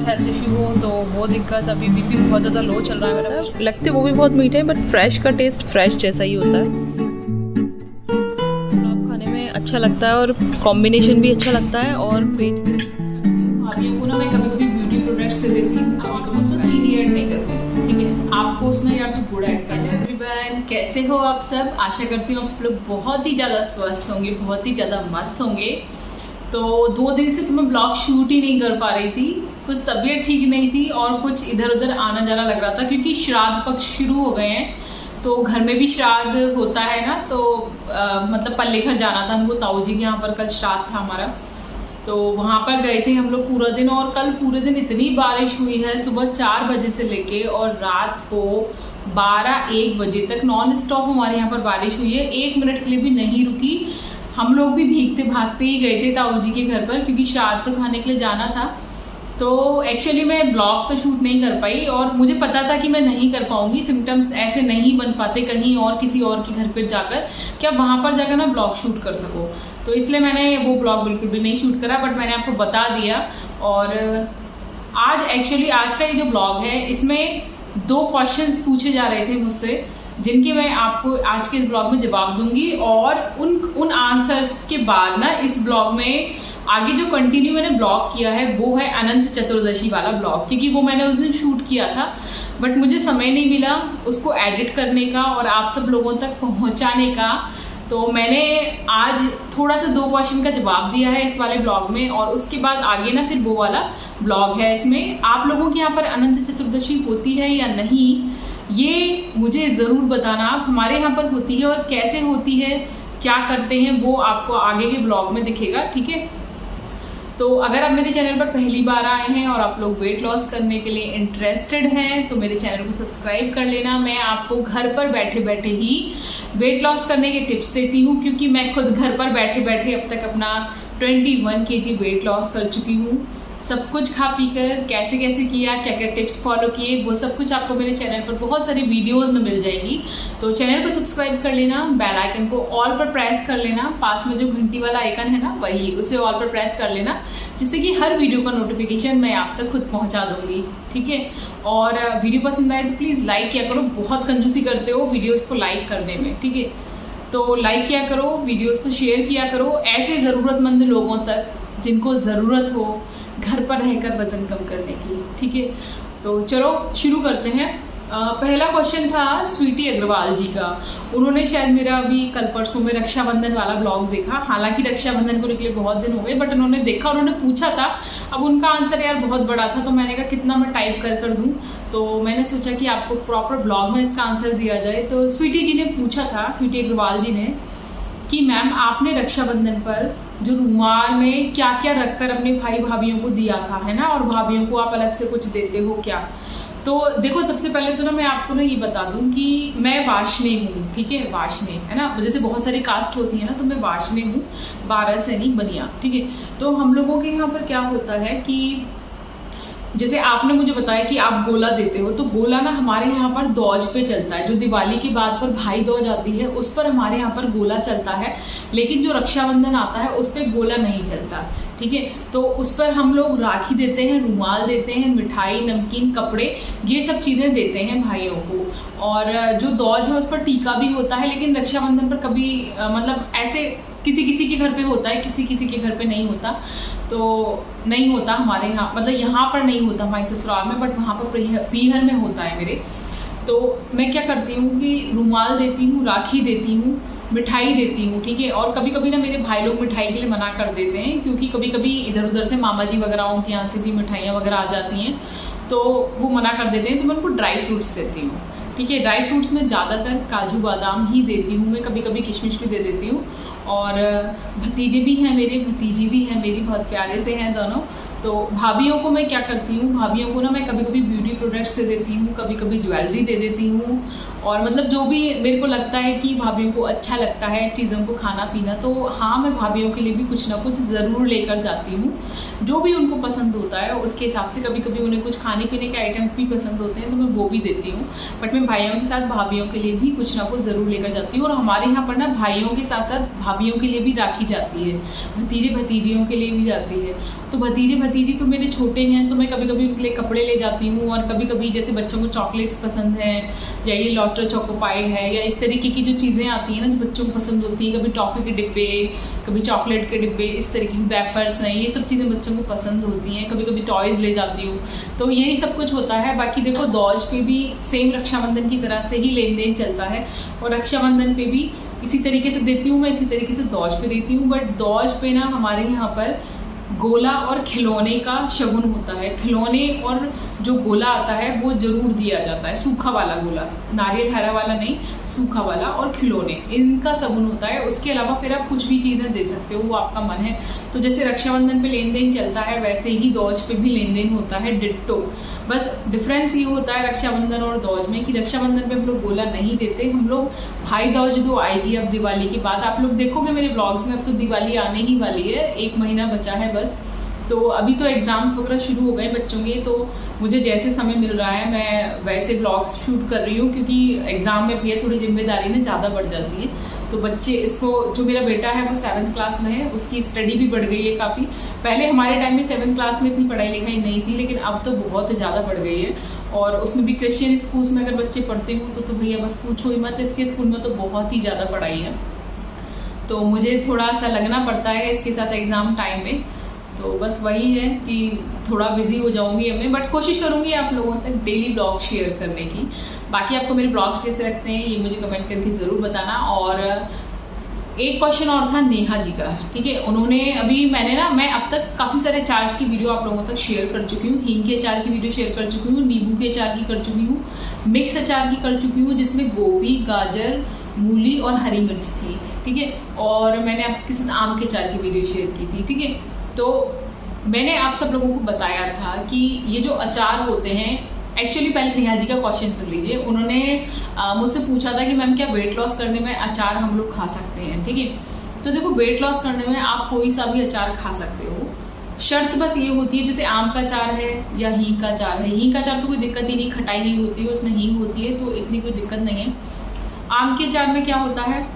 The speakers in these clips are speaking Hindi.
हेल्थ इशू हो तो वो दिक्कत, अभी बीपी बहुत ज़्यादा लो चल रहा है मेरा। लगते वो भी बहुत मीठे हैं बट फ्रेश का टेस्ट फ्रेश जैसा ही होता है। खाने में अच्छा लगता है और कॉम्बिनेशन भी अच्छा लगता है। और पेट भाभियों को ना मैं कभी कभी ब्यूटी प्रोडक्ट्स से देती हूँ, आप उसमें चीनी ऐड नहीं करती, ठीक है, आपको उसमें या तो गुड़ ऐड करना है। एवरीवन, कैसे हो आप सब? आशा करती हूँ आप लोग बहुत ही ज़्यादा स्वस्थ होंगे, बहुत ही ज़्यादा मस्त होंगे। तो 2 दिन से तो मैं ब्लॉग शूट ही नहीं कर पा रही थी, कुछ तबीयत ठीक नहीं थी और कुछ इधर उधर आना जाना लग रहा था क्योंकि श्राद्ध पक्ष शुरू हो गए हैं। तो घर में भी श्राद्ध होता है ना, तो मतलब पल्ले घर जाना था हमको, ताऊ जी के यहाँ पर कल श्राद्ध था हमारा, तो वहाँ पर गए थे हम लोग पूरा दिन। और कल पूरे दिन इतनी बारिश हुई है, सुबह 4 बजे से लेके और रात को 12-1 बजे तक नॉन स्टॉप हमारे यहाँ पर बारिश हुई है, 1 मिनट के लिए भी नहीं रुकी। हम लोग भी भीगते भागते ही गए थे ताऊ जी के घर पर क्योंकि श्राद्ध तो खाने के लिए जाना था। तो एक्चुअली मैं ब्लॉग तो शूट नहीं कर पाई और मुझे पता था कि मैं नहीं कर पाऊंगी, सिम्टम्स ऐसे नहीं बन पाते कहीं और किसी और के घर पर जाकर कि आप वहाँ पर जाकर ना ब्लॉग शूट कर सको। तो इसलिए मैंने वो ब्लॉग बिल्कुल भी नहीं शूट करा, बट मैंने आपको बता दिया। और आज एक्चुअली आज का ये जो ब्लॉग है इसमें 2 क्वेश्चंस पूछे जा रहे थे मुझसे, जिनके मैं आपको आज के इस ब्लॉग में जवाब दूंगी। और उन आंसर्स के बाद ना इस ब्लॉग में आगे जो कंटिन्यू मैंने ब्लॉग किया है वो है अनंत चतुर्दशी वाला ब्लॉग, क्योंकि वो मैंने उस दिन शूट किया था बट मुझे समय नहीं मिला उसको एडिट करने का और आप सब लोगों तक पहुंचाने का। तो मैंने आज थोड़ा सा 2 क्वेश्चन का जवाब दिया है इस वाले ब्लॉग में और उसके बाद आगे ना फिर वो वाला ब्लॉग है। इसमें आप लोगों के यहाँ पर अनंत चतुर्दशी होती है या नहीं ये मुझे ज़रूर बताना। आप हमारे यहाँ पर होती है और कैसे होती है, क्या करते हैं, वो आपको आगे के ब्लॉग में दिखेगा, ठीक है। तो अगर आप मेरे चैनल पर पहली बार आए हैं और आप लोग वेट लॉस करने के लिए इंटरेस्टेड हैं तो मेरे चैनल को सब्सक्राइब कर लेना। मैं आपको घर पर बैठे बैठे ही वेट लॉस करने के टिप्स देती हूँ, क्योंकि मैं खुद घर पर बैठे बैठे अब तक अपना 21 kg वेट लॉस कर चुकी हूँ। सब कुछ खा पी कर कैसे कैसे किया, क्या क्या टिप्स फॉलो किए, वो सब कुछ आपको मेरे चैनल पर बहुत सारी वीडियोस में मिल जाएगी। तो चैनल को सब्सक्राइब कर लेना, बेल आइकन को ऑल पर प्रेस कर लेना, पास में जो घंटी वाला आइकन है ना वही, उसे ऑल पर प्रेस कर लेना, जिससे कि हर वीडियो का नोटिफिकेशन मैं आप तक खुद पहुँचा दूँगी, ठीक है। और वीडियो पसंद आए तो प्लीज़ लाइक किया करो, बहुत कंजूसी करते हो वीडियोज़ को लाइक करने में, ठीक है। तो लाइक किया करो, वीडियोज़ को शेयर किया करो ऐसे ज़रूरतमंद लोगों तक जिनको ज़रूरत हो घर पर रहकर वजन कम करने की, ठीक है। तो चलो शुरू करते हैं। पहला क्वेश्चन था स्वीटी अग्रवाल जी का। उन्होंने शायद मेरा अभी कल परसों में रक्षाबंधन वाला ब्लॉग देखा, हालांकि रक्षाबंधन को निकले बहुत दिन हो गए, बट उन्होंने देखा, उन्होंने पूछा था। अब उनका आंसर यार बहुत बड़ा था तो मैंने कहा कितना मैं टाइप कर दूं, तो मैंने सोचा कि आपको प्रॉपर ब्लॉग में इसका आंसर दिया जाए। तो स्वीटी जी ने पूछा था, स्वीटी अग्रवाल जी ने, कि मैम आपने रक्षाबंधन पर जो रुमाल में क्या क्या रखकर अपने भाई भाभीयों को दिया था, है ना, और भाभीयों को आप अलग से कुछ देते हो क्या? तो देखो, सबसे पहले तो ना मैं आपको ना ये बता दूं कि मैं वार्ष्णेय हूँ, ठीक है, वार्ष्णेय है ना, जैसे बहुत सारी कास्ट होती है ना, तो मैं वार्ष्णेय हूँ, 12 सैनिक बनिया, ठीक है। तो हम लोगों के यहाँ पर क्या होता है कि जैसे आपने मुझे बताया कि आप गोला देते हो, तो गोला ना हमारे यहाँ पर दौज पे चलता है, जो दिवाली के बाद पर भाई दौज आती है उस पर हमारे यहाँ पर गोला चलता है, लेकिन जो रक्षाबंधन आता है उस पर गोला नहीं चलता, ठीक है। तो उस पर हम लोग राखी देते हैं, रुमाल देते हैं, मिठाई, नमकीन, कपड़े, ये सब चीज़ें देते हैं भाइयों को। और जो दौज है उस पर टीका भी होता है, लेकिन रक्षाबंधन पर कभी मतलब ऐसे किसी किसी के घर पे होता है, किसी किसी के घर पे नहीं होता, तो नहीं होता हमारे यहाँ, मतलब यहाँ पर नहीं होता हमारे ससुराल में, बट वहाँ पर पीहर में होता है मेरे। तो मैं क्या करती हूँ कि रुमाल देती हूँ, राखी देती हूँ, मिठाई देती हूँ, ठीक है। और कभी कभी ना मेरे भाई लोग मिठाई के लिए मना कर देते हैं, क्योंकि कभी कभी इधर उधर से मामा जी वगैरह के यहाँ से भी मिठाइयाँ वगैरह आ जाती हैं, तो वो मना कर देते हैं। तो मैं उनको ड्राई फ्रूट्स देती हूँ, ठीक है। ड्राई फ्रूट्स में ज़्यादातर काजू बादाम ही देती हूँ मैं, कभी कभी किशमिश भी दे देती हूँ। और भतीजे भी हैं मेरे, भतीजी भी हैं मेरी, बहुत प्यारे से हैं दोनों, तो भाभीयों को मैं क्या करती हूँ, भाभीयों को ना मैं कभी कभी ब्यूटी प्रोडक्ट्स दे देती हूँ, कभी कभी ज्वेलरी दे देती हूँ, और मतलब जो भी मेरे को लगता है कि भाभीयों को अच्छा लगता है चीज़ों को खाना पीना, तो हाँ मैं भाभीयों के लिए भी कुछ ना कुछ ज़रूर लेकर जाती हूँ। जो भी उनको पसंद होता है उसके हिसाब से, कभी कभी उन्हें कुछ खाने पीने के आइटम्स भी पसंद होते हैं तो मैं वो भी देती हूँ, बट मैं भाइयों के साथ भाभीयों के लिए भी कुछ ना कुछ ज़रूर लेकर जाती हूँ। और हमारे यहाँ पर ना भाइयों के साथ साथ भाभीयों के लिए भी राखी जाती है, भतीजे भतीजियों के लिए भी जाती है। तो भतीजे भतीजी तो मेरे छोटे हैं तो मैं कभी कभी उनके लिए कपड़े ले जाती हूँ, और कभी कभी जैसे बच्चों को चॉकलेट्स पसंद हैं या ये लॉटर चोकोपाई है या इस तरीके की जो चीज़ें आती हैं ना जो बच्चों को पसंद होती हैं, कभी टॉफ़ी के डिब्बे, कभी चॉकलेट के डिब्बे, इस तरीके की वेफर्स हैं, ये सब चीज़ें बच्चों को पसंद होती हैं। कभी कभी टॉयज़ ले जाती हूँ, तो यही सब कुछ होता है। बाकी देखो दौज पे भी सेम रक्षाबंधन की तरह से ही लेन देन चलता है, और रक्षाबंधन पे भी इसी तरीके से देती हूँ मैं, इसी तरीके से दौज पे देती हूँ। बट दौज पे ना हमारे यहाँ पर गोला और खिलौने का शगुन होता है। खिलौने और जो गोला आता है वो जरूर दिया जाता है, सूखा वाला गोला, नारियल हरा वाला नहीं, सूखा वाला, और खिलौने, इनका शगुन होता है। उसके अलावा फिर आप कुछ भी चीज़ें दे सकते हो, वो आपका मन है। तो जैसे रक्षाबंधन पे लेन देन चलता है वैसे ही दौज पे भी लेन देन होता है, डिट्टो। बस डिफरेंस ये होता है रक्षाबंधन और दौज में कि रक्षाबंधन पे हम लोग गोला नहीं देते, हम लोग भाई दूज जो आएगी अब दिवाली के बाद, आप लोग देखोगे मेरे ब्लॉग्स में, अब तो दिवाली आने ही वाली है, 1 महीना बचा है बस। तो अभी तो एग्ज़ाम्स वगैरह शुरू हो गए बच्चों के, तो मुझे जैसे समय मिल रहा है मैं वैसे ब्लॉग्स शूट कर रही हूँ, क्योंकि एग्ज़ाम में भैया थोड़ी जिम्मेदारी ना ज़्यादा बढ़ जाती है। तो बच्चे इसको, जो मेरा बेटा है वो 7th क्लास में है, उसकी स्टडी भी बढ़ गई है काफ़ी। पहले हमारे टाइम में 7th क्लास में इतनी पढ़ाई लिखाई नहीं थी, लेकिन अब तो बहुत ज़्यादा बढ़ गई है। और उसमें भी क्रिश्चियन स्कूल्स में अगर बच्चे पढ़ते हो तो भैया बस पूछो ही मत, इसके स्कूल में तो बहुत ही ज़्यादा पढ़ाई है। तो मुझे थोड़ा सा लगना पड़ता है इसके साथ एग्ज़ाम टाइम में, तो बस वही है कि थोड़ा बिजी हो जाऊंगी अब मैं, बट कोशिश करूंगी आप लोगों तक डेली ब्लॉग शेयर करने की। बाकी आपको मेरे ब्लॉग्स कैसे लगते हैं ये मुझे कमेंट करके ज़रूर बताना। और एक क्वेश्चन और था नेहा जी का, ठीक है, उन्होंने अभी मैं अब तक काफ़ी सारे अचार्स की वीडियो आप लोगों तक शेयर कर चुकी हूँ। हींग के अचार की वीडियो शेयर कर चुकी हूँ, नींबू के अचार की कर चुकी हूँ, मिक्स अचार की कर चुकी हूँ जिसमें गोभी, गाजर, मूली और हरी मिर्च थी, ठीक है। और मैंने आपके साथ आम के अचार की वीडियो शेयर की थी, ठीक है। तो मैंने आप सब लोगों को बताया था कि ये जो अचार होते हैं, एक्चुअली पहले नेहा जी का क्वेश्चन सुन लीजिए। उन्होंने मुझसे पूछा था कि मैम क्या वेट लॉस करने में अचार हम लोग खा सकते हैं, ठीक है। तो देखो वेट लॉस करने में आप कोई सा भी अचार खा सकते हो, शर्त बस ये होती है, जैसे आम का अचार है या हींग का अचार है, हींग का अचार तो कोई दिक्कत ही नहीं, खटाई ही होती है, उसमें हींग होती है तो इतनी कोई दिक्कत नहीं है। आम के अचार में क्या होता है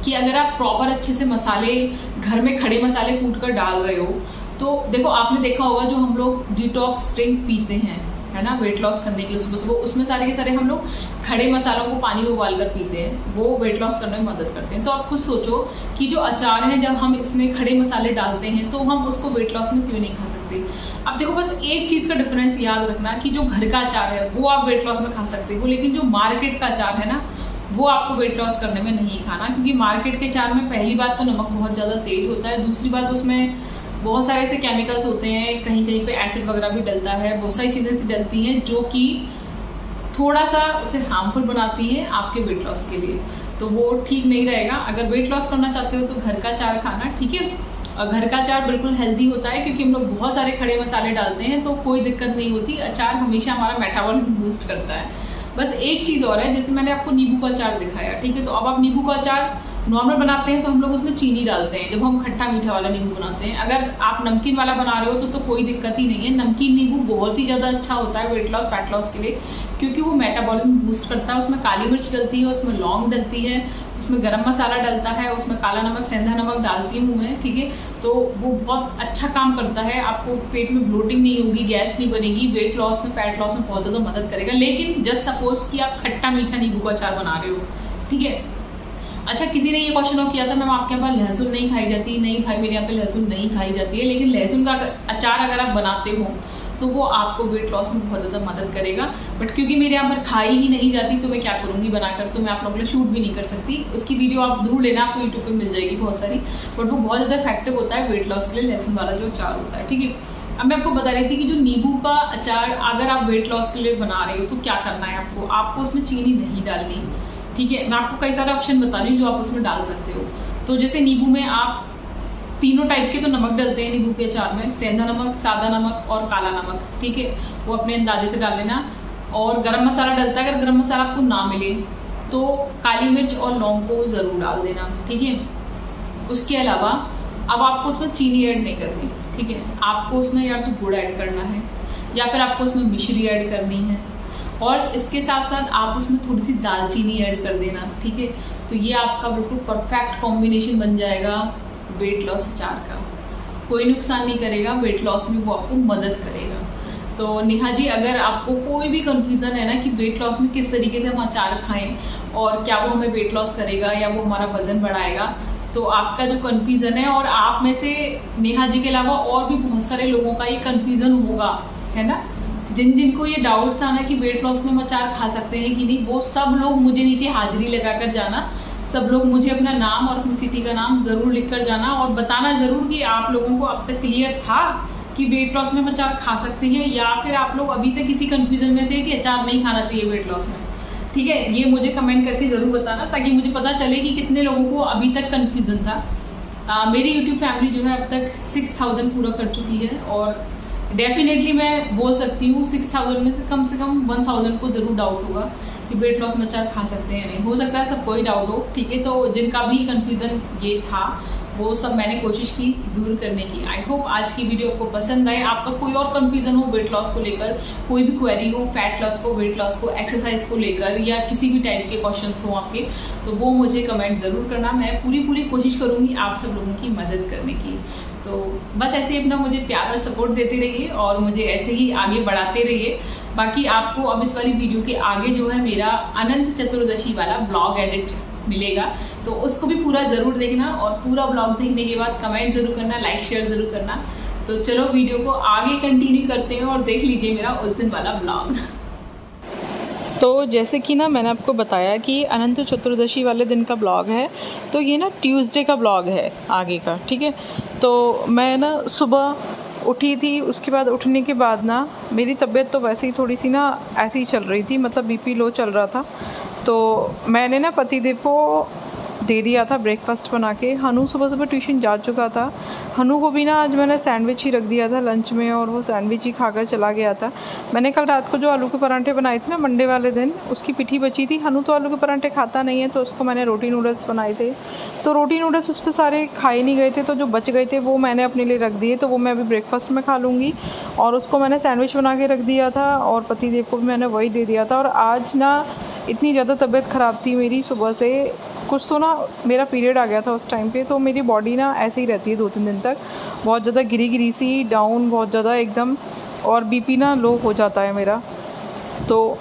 कि अगर आप प्रॉपर अच्छे से मसाले घर में खड़े मसाले कूट कर डाल रहे हो, तो देखो आपने देखा होगा जो हम लोग डिटॉक्स ड्रिंक पीते हैं, है ना, वेट लॉस करने के लिए सुबह सुबह, उसमें सारे के सारे हम लोग खड़े मसालों को पानी में उबाल कर पीते हैं, वो वेट लॉस करने में मदद करते हैं। तो आप खुद सोचो कि जो अचार है जब हम इसमें खड़े मसाले डालते हैं तो हम उसको वेट लॉस में क्यों नहीं खा सकते। अब देखो बस एक चीज़ का डिफरेंस याद रखना कि जो घर का अचार है वो आप वेट लॉस में खा सकते हो, लेकिन जो मार्केट का अचार है ना वो आपको वेट लॉस करने में नहीं खाना, क्योंकि मार्केट के अचार में पहली बात तो नमक बहुत ज़्यादा तेज होता है, दूसरी बात उसमें बहुत सारे ऐसे केमिकल्स होते हैं, कहीं कहीं पे एसिड वगैरह भी डलता है, बहुत सारी चीज़ें ऐसी डलती हैं जो कि थोड़ा सा उसे हार्मफुल बनाती है आपके वेट लॉस के लिए, तो वो ठीक नहीं रहेगा। अगर वेट लॉस करना चाहते हो तो घर का अचार खाना, ठीक है। और घर का अचार बिल्कुल हेल्दी होता है क्योंकि हम लोग बहुत सारे खड़े मसाले डालते हैं, तो कोई दिक्कत नहीं होती। अचार हमेशा हमारा मेटाबॉलिज्म बूस्ट करता है। बस एक चीज़ और है, जैसे मैंने आपको नींबू का अचार दिखाया, ठीक है, तो अब आप नींबू का अचार नॉर्मल बनाते हैं तो हम लोग उसमें चीनी डालते हैं जब हम खट्टा मीठा वाला नींबू बनाते हैं। अगर आप नमकीन वाला बना रहे हो तो कोई दिक्कत ही नहीं है। नमकीन नींबू बहुत ही ज़्यादा अच्छा होता है वेट लॉस फैट लॉस के लिए, क्योंकि वो मेटाबॉलिज्म बूस्ट करता है। उसमें काली मिर्च डलती है, उसमें लौंग डलती है, उसमें गरम मसाला डलता है, उसमें काला नमक, सेंधा नमक डालती हूँ मैं, ठीक है। तो वो बहुत अच्छा काम करता है, आपको पेट में ब्लोटिंग नहीं होगी, गैस नहीं बनेगी, वेट लॉस में फैट लॉस में बहुत ज़्यादा मदद करेगा। लेकिन जस्ट सपोज कि आप खट्टा मीठा नींबू का अचार बना रहे हो, ठीक है। अच्छा, किसी ने ये क्वेश्चन किया था मैम आपके यहाँ पर लहसुन नहीं खाई जाती। नहीं भाई, मेरे यहाँ पे लहसुन नहीं खाई जाती है, लेकिन लहसुन का अचार अगर आप बनाते हो तो वो आपको वेट लॉस में बहुत ज़्यादा मदद करेगा। बट क्योंकि मेरे यहाँ पर खाई ही नहीं जाती तो मैं क्या करूँगी बनाकर, तो मैं आप लोगों के लिए शूट भी नहीं कर सकती। उसकी वीडियो आप जरूर लेना, आपको यूट्यूब पे मिल जाएगी बहुत सारी, बट वो बहुत ज़्यादा इफेक्टिव होता है वेट लॉस के लिए, लहसुन वाला जो अचार होता है, ठीक है। अब मैं आपको बता रही थी कि जो नींबू का अचार अगर आप वेट लॉस के लिए बना रहे हो तो क्या करना है आपको उसमें चीनी नहीं डालनी, ठीक है। मैं आपको कई सारे ऑप्शन बता रही हूँ जो आप उसमें डाल सकते हो। तो जैसे नींबू में आप तीनों टाइप के तो नमक डलते हैं नींबू के अचार में, सेंधा नमक, सादा नमक और काला नमक, ठीक है, वो अपने अंदाजे से डाल लेना। और गरम मसाला डलता है, अगर गरम मसाला आपको ना मिले तो काली मिर्च और लौंग को ज़रूर डाल देना, ठीक है। उसके अलावा अब आपको उसमें चीनी ऐड नहीं करनी, ठीक है, आपको उसमें या तो गुड़ ऐड करना है या फिर आपको उसमें मिश्री ऐड करनी है, और इसके साथ साथ आप उसमें थोड़ी सी दालचीनी ऐड कर देना, ठीक है। तो ये आपका बिल्कुल परफेक्ट कॉम्बिनेशन बन जाएगा वेट लॉस अचार का। कोई नुकसान नहीं करेगा, वेट लॉस में वो आपको मदद करेगा। तो नेहा जी, अगर आपको कोई भी कंफ्यूजन है ना कि वेट लॉस में किस तरीके से हम अचार खाएं और क्या वो हमें वेट लॉस करेगा या वो हमारा वजन बढ़ाएगा, तो आपका जो कंफ्यूजन है, और आप में से नेहा जी के अलावा और भी बहुत सारे लोगों का ये कंफ्यूजन होगा, है ना, जिनको ये डाउट था ना कि वेट लॉस में हम अचार खा सकते हैं कि नहीं, वो सब लोग मुझे नीचे हाजिरी लगाकर जाना, सब लोग मुझे अपना नाम और अपनी सिटी का नाम ज़रूर लिख कर जाना और बताना ज़रूर कि आप लोगों को अब तक क्लियर था कि वेट लॉस में हम अचार खा सकते हैं, या फिर आप लोग अभी तक इसी कंफ्यूजन में थे कि अचार नहीं खाना चाहिए वेट लॉस में, ठीक है। ये मुझे कमेंट करके ज़रूर बताना ताकि मुझे पता चले कि कितने लोगों को अभी तक कन्फ्यूज़न था। मेरी यूट्यूब फैमिली जो है अब तक 6000 पूरा कर चुकी है, और डेफिनेटली मैं बोल सकती हूँ 6000 में से कम 1000 को ज़रूर डाउट होगा कि वेट लॉस में अचार खा सकते हैं या नहीं। हो सकता है सब कोई डाउट हो, ठीक है। तो जिनका भी कन्फ्यूज़न ये था वो सब मैंने कोशिश की दूर करने की। आई होप आज की वीडियो आपको पसंद आए। आपका कोई और कन्फ्यूज़न हो वेट लॉस को लेकर, कोई भी क्वेरी हो फैट लॉस को, वेट लॉस को, एक्सरसाइज को लेकर, या किसी भी टाइप के क्वेश्चंस हो आपके, तो वो मुझे कमेंट ज़रूर करना। मैं पूरी कोशिश करूँगी आप सब लोगों की मदद करने की। तो बस ऐसे ही अपना मुझे प्यार और सपोर्ट देते रहिए और मुझे ऐसे ही आगे बढ़ाते रहिए। बाकी आपको अब इस वाली वीडियो के आगे जो है मेरा अनंत चतुर्दशी वाला ब्लॉग एडिट मिलेगा, तो उसको भी पूरा ज़रूर देखना, और पूरा ब्लॉग देखने के बाद कमेंट ज़रूर करना, लाइक शेयर ज़रूर करना। तो चलो वीडियो को आगे कंटिन्यू करते हैं और देख लीजिए मेरा उस दिन वाला ब्लॉग। तो जैसे कि ना मैंने आपको बताया कि अनंत चतुर्दशी वाले दिन का ब्लॉग है, तो ये ना ट्यूसडे का ब्लॉग है आगे का, ठीक है। तो मैं ना सुबह उठी थी, उसके बाद उठने के बाद ना मेरी तबीयत तो वैसे ही थोड़ी सी ना ऐसी ही चल रही थी, मतलब बीपी लो चल रहा था। तो मैंने ना पतिदेव को दे दिया था ब्रेकफास्ट बना के। हनु सुबह ट्यूशन जा चुका था। हनु को भी ना आज मैंने सैंडविच ही रख दिया था लंच में, और वो सैंडविच ही खाकर चला गया था। मैंने कल रात को जो आलू के परांठे बनाए थे ना मंडे वाले दिन, उसकी पिठी बची थी। हनु तो आलू के परांठे खाता नहीं है, तो उसको मैंने रोटी नूडल्स बनाए थे। तो रोटी नूडल्स उस पर सारे खाए नहीं गए थे, तो जो बच गए थे वो मैंने अपने लिए रख दिए, तो वो मैं अभी ब्रेकफास्ट में खा लूँगी। और उसको मैंने सैंडविच बना के रख दिया था, और पतिदेव को भी मैंने वही दे दिया था। और आज ना इतनी ज़्यादा तबीयत ख़राब थी मेरी सुबह से, कुछ तो ना मेरा पीरियड आ गया था उस टाइम पे, तो मेरी बॉडी ना ऐसे ही रहती है 2-3 दिन तक, बहुत ज़्यादा गिरी सी, डाउन बहुत ज़्यादा एकदम, और बीपी ना लो हो जाता है मेरा। तो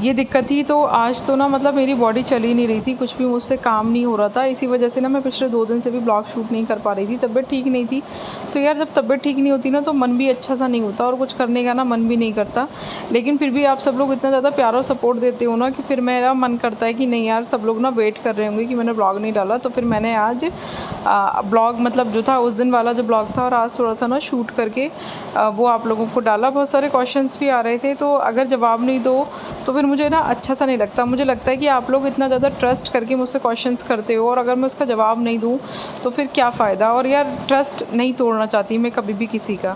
ये दिक्कत थी। तो आज तो ना मतलब मेरी बॉडी चल ही नहीं रही थी, कुछ भी मुझसे काम नहीं हो रहा था। इसी वजह से ना मैं पिछले 2 दिन से भी ब्लॉग शूट नहीं कर पा रही थी, तबीयत ठीक नहीं थी। तो यार जब तबीयत ठीक नहीं होती ना तो मन भी अच्छा सा नहीं होता, और कुछ करने का ना मन भी नहीं करता। लेकिन फिर भी आप सब लोग इतना ज़्यादा प्यार और सपोर्ट देते हो ना कि फिर मेरा मन करता है कि नहीं यार, सब लोग ना वेट कर रहे होंगे कि मैंने ब्लॉग नहीं डाला। तो फिर मैंने आज ब्लॉग मतलब जो था उस दिन वाला जो ब्लॉग था, और आज थोड़ा सा ना शूट करके वो आप लोगों को डाला। बहुत सारे क्वेश्चंस भी आ रहे थे, तो अगर जवाब नहीं दो तो फिर मुझे ना अच्छा सा नहीं लगता। मुझे लगता है कि आप लोग इतना ज़्यादा ट्रस्ट करके मुझसे क्वेश्चंस करते हो, और अगर मैं उसका जवाब नहीं दूँ तो फिर क्या फ़ायदा। और यार ट्रस्ट नहीं तोड़ना चाहती मैं कभी भी किसी का।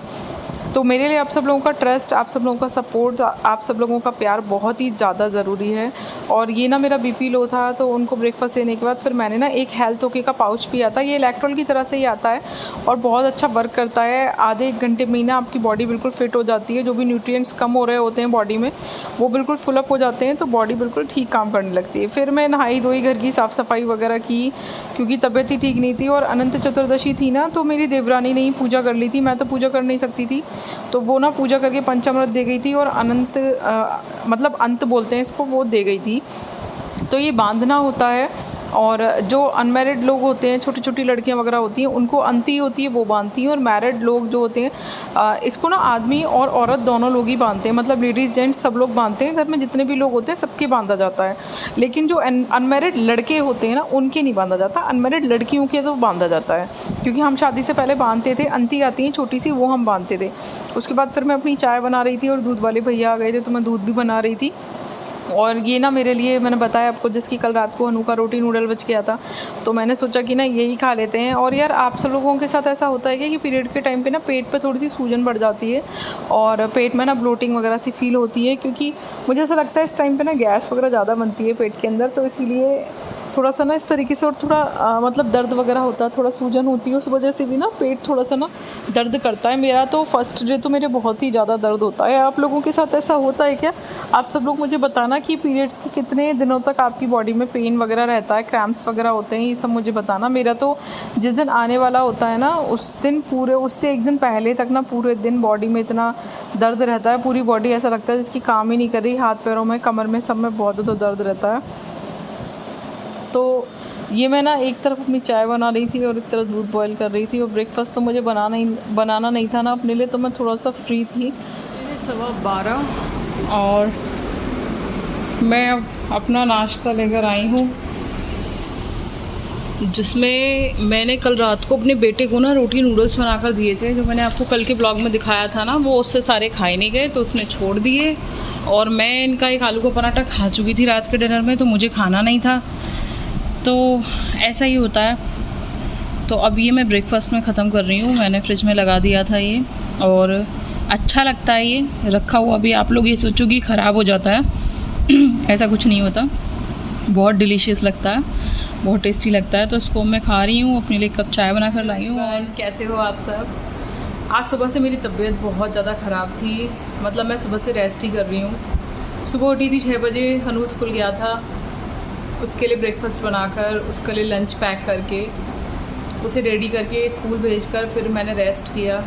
तो मेरे लिए आप सब लोगों का ट्रस्ट, आप सब लोगों का सपोर्ट, आप सब लोगों का प्यार बहुत ही ज़्यादा ज़रूरी है। और ये ना मेरा बीपी लो था, तो उनको ब्रेकफास्ट देने के बाद फिर मैंने ना एक हेल्थ ओके का पाउच भी आता है। ये इलेक्ट्रोल की तरह से ही आता है और बहुत अच्छा वर्क करता है। आधे 1 घंटे में ही ना आपकी बॉडी बिल्कुल फिट हो जाती है। जो भी न्यूट्रिएंट्स कम हो रहे होते हैं बॉडी में वो बिल्कुल फुलअप हो जाते हैं, तो बॉडी बिल्कुल ठीक काम करने लगती है। फिर मैं नहाई धोई, घर की साफ़ सफाई वगैरह की, क्योंकि तबीयत ही ठीक नहीं थी। और अनंत चतुर्दशी थी ना, तो मेरी देवरानी ने ही पूजा कर ली थी, मैं तो पूजा कर नहीं सकती थी। तो वो ना पूजा करके पंचामृत दे गई थी, और अनंत मतलब अंत बोलते हैं इसको, वो दे गई थी। तो ये बांधना होता है, और जो अनमैरिड लोग होते हैं, छोटी छोटी लड़कियां वगैरह होती हैं, उनको अंती होती है, वो बांधती हैं। और मैरिड लोग जो होते हैं इसको ना आदमी और औरत दोनों लोग ही बांधते हैं, मतलब लेडीज़ जेंट्स सब लोग बांधते हैं। घर में जितने भी लोग होते हैं सबके बांधा जाता है। लेकिन जो अनमैरिड लड़के होते हैं ना, उनके नहीं बांधा जाता। अनमैरिड लड़कियों के तो बांधा जाता है, क्योंकि हम शादी से पहले बांधते थे। अंती आती है छोटी सी, वो हम बांधते थे। उसके बाद फिर मैं अपनी चाय बना रही थी, और दूध वाले भैया आ गए थे, तो मैं दूध भी बना रही थी। और ये ना मेरे लिए, मैंने बताया आपको, जिसकी कल रात को अनु का रोटी नूडल बच गया था, तो मैंने सोचा कि ना यही खा लेते हैं। और यार आप सब लोगों के साथ ऐसा होता है कि पीरियड के टाइम पे ना पेट पे थोड़ी सी सूजन बढ़ जाती है और पेट में ना ब्लोटिंग वगैरह सी फील होती है, क्योंकि मुझे ऐसा लगता है इस टाइम पे ना गैस वगैरह ज़्यादा बनती है पेट के अंदर, तो इसीलिए थोड़ा सा ना इस तरीके से, और थोड़ा मतलब दर्द वगैरह होता है, थोड़ा सूजन होती है, उस वजह से भी ना पेट थोड़ा सा ना दर्द करता है। मेरा तो फर्स्ट डे तो मेरे बहुत ही ज़्यादा दर्द होता है। आप लोगों के साथ ऐसा होता है क्या? आप सब लोग मुझे बताना कि पीरियड्स के कितने दिनों तक आपकी बॉडी में पेन वगैरह रहता है, क्रैम्प्स वगैरह होते हैं, ये सब मुझे बताना। मेरा तो जिस दिन आने वाला होता है ना, उस दिन पूरे, उससे एक दिन पहले तक ना पूरे दिन बॉडी में इतना दर्द रहता है, पूरी बॉडी ऐसा लगता है जिसकी काम ही नहीं कर रही, हाथ पैरों में, कमर में, सब में बहुत ज़्यादा दर्द रहता है। तो ये मैं ना एक तरफ अपनी चाय बना रही थी और एक तरफ दूध बॉईल कर रही थी, और ब्रेकफास्ट तो मुझे बनाना नहीं था ना अपने लिए, तो मैं थोड़ा सा फ्री थी। 12:15 और मैं अब अपना नाश्ता लेकर आई हूँ, जिसमें मैंने कल रात को अपने बेटे को ना रोटी नूडल्स बनाकर दिए थे, जो मैंने आपको कल के ब्लॉग में दिखाया था ना, वो उससे सारे खाए नहीं गए, तो उसने छोड़ दिए। और मैं इनका एक आलू का पराठा खा चुकी थी रात के डिनर में, तो मुझे खाना नहीं था, तो ऐसा ही होता है। तो अब ये मैं ब्रेकफास्ट में ख़त्म कर रही हूँ। मैंने फ्रिज में लगा दिया था ये, और अच्छा लगता है ये रखा हुआ भी। आप लोग ये सोचो कि ख़राब हो जाता है ऐसा कुछ नहीं होता, बहुत डिलीशियस लगता है, बहुत टेस्टी लगता है। तो इसको मैं खा रही हूँ, अपने लिए कप चाय बना कर लाई हूँ। और कैसे हो आप सब? आज सुबह से मेरी तबीयत बहुत ज़्यादा ख़राब थी, मतलब मैं सुबह से रेस्ट ही कर रही हूँ। सुबह उठी थी 6 बजे, हनु स्कूल गया था, उसके लिए ब्रेकफास्ट बनाकर, उसके लिए लंच पैक करके, उसे रेडी करके स्कूल भेजकर फिर मैंने रेस्ट किया।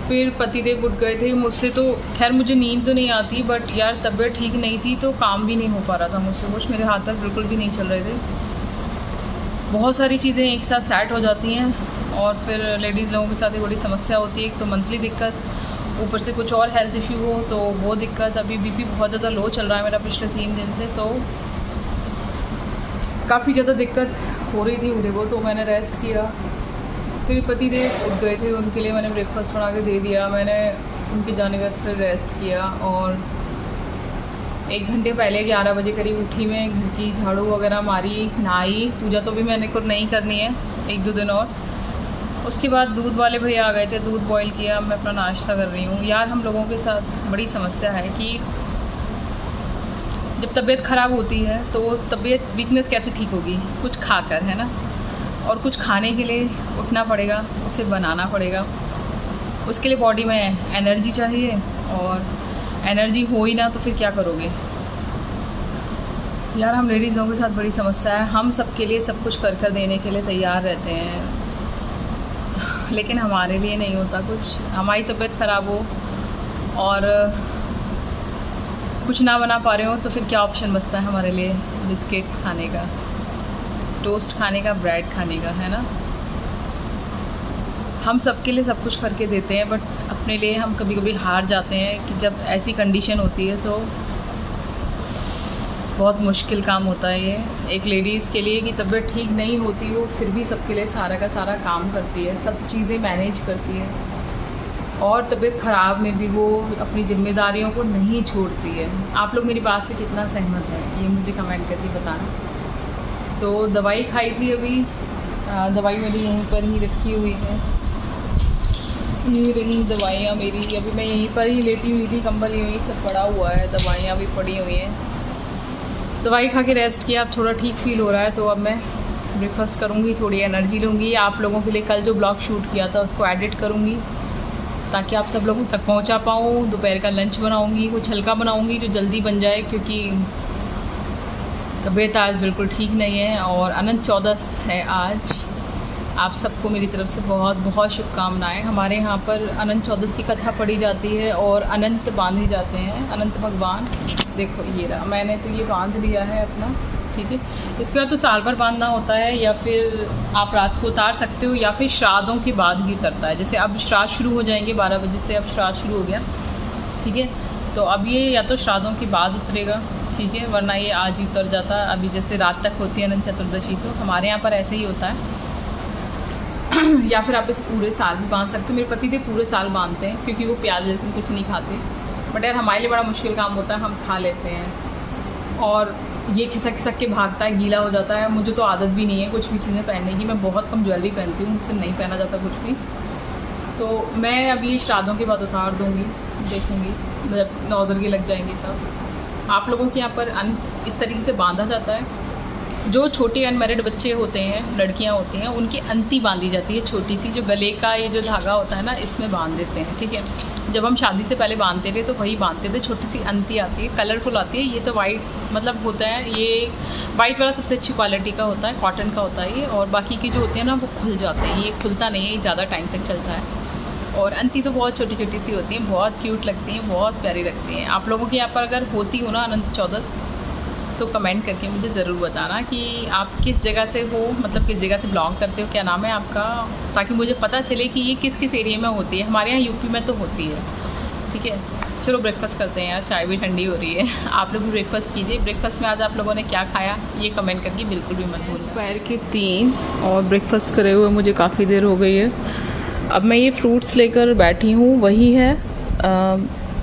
फिर पतिदेव उठ गए थे मुझसे, तो खैर मुझे नींद तो नहीं आती, बट यार तबीयत ठीक नहीं थी, तो काम भी नहीं हो पा रहा था मुझसे कुछ, मेरे हाथ पैर बिल्कुल भी नहीं चल रहे थे। बहुत सारी चीज़ें एक साथ सेट हो जाती हैं, और फिर लेडीज़ लोगों के साथ ही बड़ी समस्या होती है। एक तो मंथली दिक्कत, ऊपर से कुछ और हेल्थ इशू हो तो वो दिक्कत। अभी बीपी बहुत ज़्यादा लो चल रहा है मेरा पिछले 3 दिन से, तो काफ़ी ज़्यादा दिक्कत हो रही थी मुझे को, तो मैंने रेस्ट किया। फिर पतिदेव उठ गए थे, उनके लिए मैंने ब्रेकफास्ट बना के दे दिया। मैंने उनके जाने के बाद फिर रेस्ट किया, और 1 घंटे पहले 11 बजे करीब उठी मैं, घर की झाड़ू वगैरह मारी, नहाई। पूजा तो भी मैंने खुद नहीं करनी है, 1-2 दिन और। उसके बाद दूध वाले भैया आ गए थे, दूध बॉईल किया, मैं अपना नाश्ता कर रही हूँ। यार हम लोगों के साथ बड़ी समस्या है कि जब तबीयत ख़राब होती है तो तबीयत वीकनेस कैसे ठीक होगी? कुछ खाकर, है ना। और कुछ खाने के लिए उठना पड़ेगा, उसे बनाना पड़ेगा, उसके लिए बॉडी में एनर्जी चाहिए, और एनर्जी हो ही ना तो फिर क्या करोगे? यार हम लेडीज़ लोगों के साथ बड़ी समस्या है। हम सबके लिए सब कुछ कर देने के लिए तैयार रहते हैं, लेकिन हमारे लिए नहीं होता कुछ। हमारी तबीयत ख़राब हो और कुछ ना बना पा रहे हो तो फिर क्या ऑप्शन बचता है हमारे लिए? बिस्किट्स खाने का, टोस्ट खाने का, ब्रेड खाने का, है ना। हम सबके लिए सब कुछ करके देते हैं, बट अपने लिए हम कभी कभी हार जाते हैं कि जब ऐसी कंडीशन होती है तो बहुत मुश्किल काम होता है ये एक लेडीज़ के लिए, कि तबीयत ठीक नहीं होती वो फिर भी सबके लिए सारा का सारा काम करती है, सब चीज़ें मैनेज करती है, और तबीयत ख़राब में भी वो अपनी जिम्मेदारियों को नहीं छोड़ती है। आप लोग मेरी बात से कितना सहमत हैं ये मुझे कमेंट करके बताना। तो दवाई खाई थी अभी, दवाई मेरी यहीं पर ही रखी हुई है, ये रही दवाइयाँ मेरी। अभी मैं यहीं पर ही लेटी हुई थी, कंबल यहीं सब पड़ा हुआ है, दवाइयाँ भी पड़ी हुई हैं। दवाई खा के रेस्ट किया, अब थोड़ा ठीक फील हो रहा है, तो अब मैं ब्रेकफास्ट करूँगी, थोड़ी एनर्जी लूँगी। आप लोगों के लिए कल जो ब्लॉग शूट किया था उसको एडिट करूँगी ताकि आप सब लोगों तक पहुँचा पाऊँ। दोपहर का लंच बनाऊँगी, कुछ हल्का बनाऊँगी जो जल्दी बन जाए, क्योंकि तबीयत आज बिल्कुल ठीक नहीं है, और अनंत चौदस है आज। आप सबको मेरी तरफ से बहुत बहुत शुभकामनाएं। हमारे यहाँ पर अनंत चौदस की कथा पढ़ी जाती है और अनंत बांधे जाते हैं, अनंत भगवान। देखो ये रहा, मैंने तो ये बांध लिया है अपना, ठीक है। इसके बाद तो साल भर बांधना होता है, या फिर आप रात को उतार सकते हो, या फिर श्राद्धों के बाद ही उतरता है। जैसे अब श्राद्ध शुरू हो जाएंगे 12 बजे से, अब श्राद्ध शुरू हो गया, ठीक है। तो अब ये या तो श्राद्धों के बाद उतरेगा, ठीक है, वरना ये आज ही उतर जाता है। अभी जैसे रात तक होती है अनंत चतुर्दशी, तो हमारे यहाँ पर ऐसे ही होता है। या फिर आप इसे पूरे साल भी बांध सकते हो। मेरे पति थे पूरे साल बांधते हैं, क्योंकि वो प्याज लहसुन कुछ नहीं खाते, बट यार हमारे लिए बड़ा मुश्किल काम होता है, हम खा लेते हैं और ये खिसक खिसक के भागता है, गीला हो जाता है। मुझे तो आदत भी नहीं है कुछ भी चीज़ें पहनने की, मैं बहुत कम ज्वेलरी पहनती हूँ, मुझसे नहीं पहना जाता कुछ भी। तो मैं अब ये श्राद्धों के बाद उतार दूँगी, देखूँगी जब 9 दुर्गे लग जाएंगी तब। आप लोगों के यहाँ पर इस तरीके से बांधा जाता है। जो छोटे अनमैरिड बच्चे होते हैं, लड़कियां होती हैं, उनकी अंती बांधी जाती है छोटी सी, जो गले का ये जो धागा होता है ना, इसमें बांध देते हैं, ठीक है। जब हम शादी से पहले बांधते थे तो वही बांधते थे, छोटी सी अंती आती है, कलरफुल आती है। ये तो वाइट मतलब होता है, ये वाइट वाला सबसे अच्छी क्वालिटी का होता है, कॉटन का होता है ये। और बाकी के जो होते हैं ना वो खुल जाते हैं, ये खुलता नहीं है, ये ज़्यादा टाइम तक चलता है। और अंती तो बहुत छोटी छोटी सी होती हैं, बहुत क्यूट लगती हैं, बहुत प्यारी लगती हैं। आप लोगों के यहाँ पर अगर होती हो ना अनंत चौदस, तो कमेंट करके मुझे ज़रूर बताना कि आप किस जगह से हो, मतलब किस जगह से बिलोंग करते हो, क्या नाम है आपका, ताकि मुझे पता चले कि ये किस किस एरिया में होती है। हमारे यहाँ यूपी में तो होती है, ठीक है। चलो ब्रेकफास्ट करते हैं यार, चाय भी ठंडी हो रही है। आप लोग भी ब्रेकफास्ट कीजिए। ब्रेकफास्ट में आज आप लोगों ने क्या खाया ये कमेंट करके बिल्कुल भी मत भूलना। दोपहर के 3 और ब्रेकफास्ट करे हुए मुझे काफ़ी देर हो गई है। अब मैं ये फ्रूट्स लेकर बैठी हूँ, वही है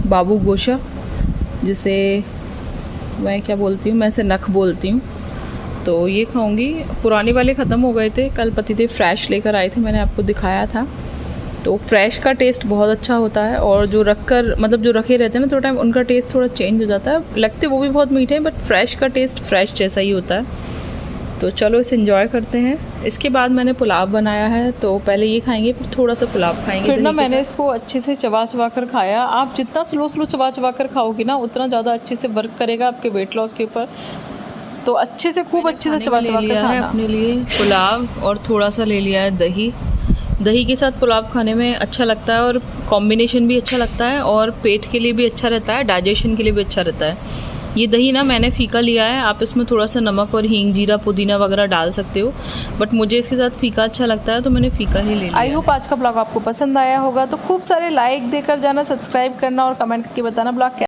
बाबू गोशा, जिसे मैं क्या बोलती हूँ, मैं इसे नख बोलती हूँ। तो ये खाऊंगी। पुराने वाले ख़त्म हो गए थे, कल पति फ्रेश लेकर आए थे, मैंने आपको दिखाया था। तो फ्रेश का टेस्ट बहुत अच्छा होता है, और जो रख कर मतलब जो रखे रहते हैं ना थोड़ा टाइम, उनका टेस्ट थोड़ा चेंज हो जाता है। लगते वो भी बहुत मीठे हैं, बट फ्रेश का टेस्ट फ्रेश जैसा ही होता है। तो चलो इसे एंजॉय करते हैं। इसके बाद मैंने पुलाव बनाया है, तो पहले ये खाएंगे, फिर थोड़ा सा पुलाव खाएंगे। फिर ना मैंने इसको अच्छे से चबा चबा कर खाया। आप जितना स्लो चबा चबा कर खाओगी ना, उतना ज़्यादा अच्छे से वर्क करेगा आपके वेट लॉस के ऊपर। तो अच्छे से खूब अच्छे से चबा चबा कर खाना। अपने लिए पुलाव और थोड़ा सा ले लिया है दही। दही के साथ पुलाव खाने में अच्छा लगता है, और कॉम्बिनेशन भी अच्छा लगता है, और पेट के लिए भी अच्छा रहता है, डाइजेशन के लिए भी अच्छा रहता है। ये दही ना मैंने फीका लिया है, आप इसमें थोड़ा सा नमक और हींग, जीरा, पुदीना वगैरह डाल सकते हो, बट मुझे इसके साथ फीका अच्छा लगता है तो मैंने फीका ही ले लिया। आई होप आज का ब्लॉग आपको पसंद आया होगा, तो खूब सारे लाइक देकर जाना, सब्सक्राइब करना और कमेंट करके बताना ब्लॉग